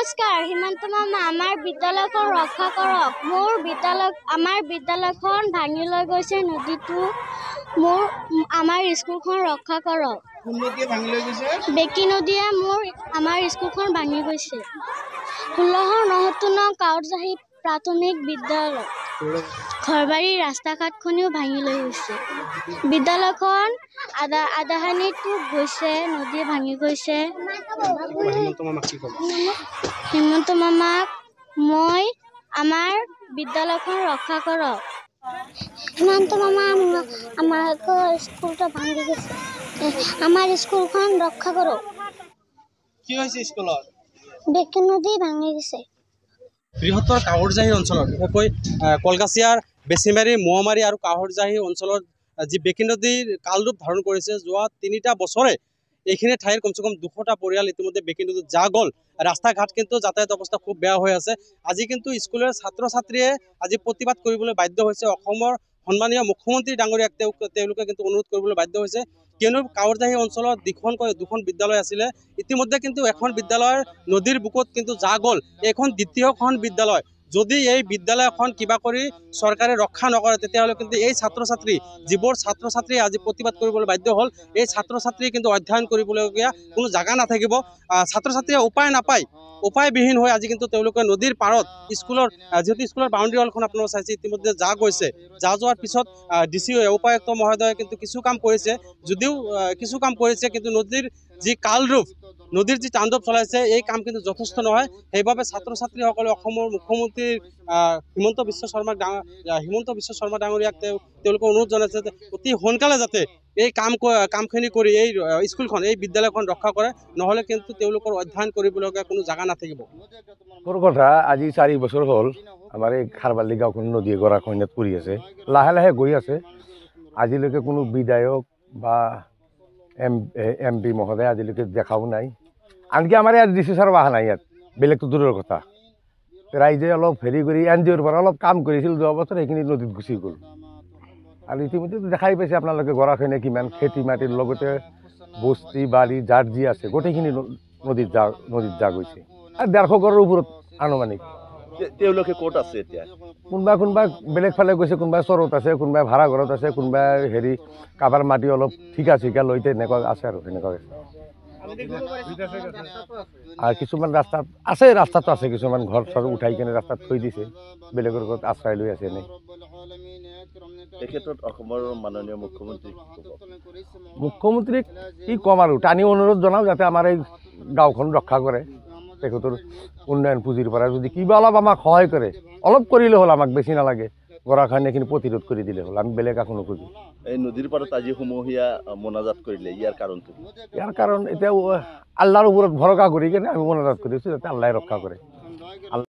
নমস্কাৰ হিমন্ত মামা আমাৰ বিদ্যালয়খন ৰক্ষা কৰক আমাৰ বিদ্যালয়খন ভাঙি লৈ গৈছে নদীটো আমাৰ স্কুলখন ৰক্ষা কৰক কোন নদীয়ে ভাঙি লৈ গৈছে বেকি নদীয়ে আমাৰ স্কুলখন ভাঙি গৈছে 1669 কাউৰজাহি প্ৰাথমিক বিদ্যালয় ঘৰবাৰী ৰাস্তা ঘাটখনিও ভাঙি লৈ গৈছে বিদ্যালয়খন আদাহানিটো গৈছে নদী ভাঙি গৈছে হিমন্ত মামাক মই আমাৰ বিদ্যালয়খন ৰক্ষা কৰক হিমন্ত মামা আমাৰ স্কুলটো ভাঙি গৈছে আমাৰ স্কুলখন ৰক্ষা কৰক কি হৈছে স্কুলত বেকি নদী ভাঙি গৈছে বৃহত্তৰ কাহৰজাহী অঞ্চলত বিশেষকৈ কলগাছিয়াৰ বেছিমাৰী মোৱামাৰী আৰু কাহৰজাহী অঞ্চলত যি বেকি নদীৰ কালৰূপ ধাৰণ কৰিছে যোৱা ৩টা বছৰে এইখিনি ঠাইৰ কমচে কম 200টা পৰিয়াল ইতিমধ্যে বেকি নদীত যা গ'ল ৰাস্তা ঘাট কিন্তু যাতায়াত অৱস্থা খুব বেয়া হৈ আছে আজি কিন্তু স্কুলৰ ছাত্ৰ ছাত্ৰীয়ে আজি প্ৰতিবাদ কৰিবলৈ বাধ্য হৈছে অসমৰ সন্মানীয় মুখ্যমন্ত্ৰী ডাঙৰীয়াক তেওঁলোকে কিন্তু অনুৰোধ কৰিবলৈ বাধ্য হৈছে কিয়নো কাহৰজাহী অঞ্চলত দুখন বিদ্যালয় আছিলে ইতিমধ্যে কিন্তু এখন বিদ্যালয়ৰ নদীৰ বুকুত কিন্তু যা গ'ল এখন দ্বিতীয়খন বিদ্যালয় যদি এই বিদ্যালয়খন কিবা কৰি চৰকাৰে ৰক্ষা নকৰে তেতিয়াহ'লে কিন্তু এই ছাত্ৰ ছাত্ৰী আজি প্ৰতিবাদ কৰিবলৈ বাধ্য হ'ল এই ছাত্ৰ ছাত্ৰী কিন্তু অধ্যয়ন কৰিবলগীয়া কোনো জাগা নাথাকিব ছাত্ৰ ছাত্ৰীয়ে উপায়বিহীন হৈ আজি কিন্তু তেওঁলোকে নদীৰ পাৰত স্কুলৰ যেহেতু স্কুলৰ বাউণ্ডেৰী ৱালখন আপোনালোকে চাইছে ইতিমধ্যে যা গৈছে যা যোৱাৰ পিছত ডিচি উপায়ুক্ত মহোদয়ে কিন্তু কিছু কাম কৰিছে যদিও কিছু কাম কৰিছে কিন্তু নদীৰ যি কালৰূপ নদীৰ যি তাণ্ডৱ চলাইছে এই কাম কিন্তু যথেষ্ট নহয় সেইবাবে ছাত্ৰ ছাত্ৰীসকলে অসমৰ মুখ্যমন্ত্ৰী হিমন্ত বিশ্ব শৰ্মা ডাঙৰীয়াক তেওঁলোকে অনুৰোধ জনাইছে যে অতি সোনকালে যাতে এই কামখিনি কৰি এই স্কুলখন এই বিদ্যালয়খন ৰক্ষা কৰে নহ'লে কিন্তু তেওঁলোকৰ অধ্যয়ন কৰিবলগীয়া কোনো জাগা নাথাকিব মোৰ কথা আজি 4 বছৰ হ'ল আমাৰ এই খাৰবালি গাঁওখন নদী গৰাখহনীয়াত পৰি আছে লাহে লাহে গৈ আছে আজিলৈকে কোনো বিধায়ক বা MP মহোদয় আজিলৈকে দেখাও নাই আনকি আমাৰ ইয়াত ডিচি ছাৰো অহা নাই ইয়াত বেলেগটো দূৰৰ কথা ৰাইজে অলপ হেৰি কৰি NGOৰ পৰা অলপ কাম কৰিছিল 2 বছৰ সেইখিনি নদীত গুচি গ'ল আৰু ইতিমধ্যে দেখাই পাইছে আপোনালোকে গৰাখহনীয়া কিমান খেতি মাটিৰ লগতে বস্তি বাৰী যাৰ যি আছে গোটেইখিনি নদীত যা গৈছে আৰু 150 ঘৰৰ ওপৰত আনুমানিক তেওঁলোকে ক'ত আছে এতিয়া কোনোবা বেলেগ ফালে গৈছে কোনোবা চৰত আছে কোনোবা ভাড়া ঘৰত আছে কোনোবা হেৰি কাবাৰ মাটি অলপ ঠিকা লৈ তেনেকুৱা আছে আৰু তেনেকুৱা আৰু কিছুমান ৰাস্তাটো আছে কিছুমান ঘৰ চৰ উঠাই কেনে ৰাস্তাত থৈ দিছে বেলেগৰ ঘৰত আশ্ৰয় লৈ আছে এনেই এই ক্ষেত্ৰত অসমৰ মাননীয় মুখ্যমন্ত্ৰীক কি ক'ম আৰু টানি অনুৰোধ জনাওঁ যাতে আমাৰ এই গাঁওখন ৰক্ষা কৰে তেখেতৰ উন্নয়ন পুঁজিৰ পৰা যদি কিবা অলপ আমাক সহায় কৰে অলপ কৰিলে হ'ল আমাক বেছি নালাগে গৰাখহনীয়াখিনি প্ৰতিৰোধ কৰি দিলে হ'ল আমি বেলেগ একো নোখোজো এই নদীৰ পাৰত আজি সমূহীয়া মোনাজাত কৰিলে ইয়াৰ কাৰণ এতিয়া আল্লাহৰ ওপৰত ভৰসা কৰি কেনে আমি মোনাজাত কৰিছোঁ যাতে আল্লাহে ৰক্ষা কৰে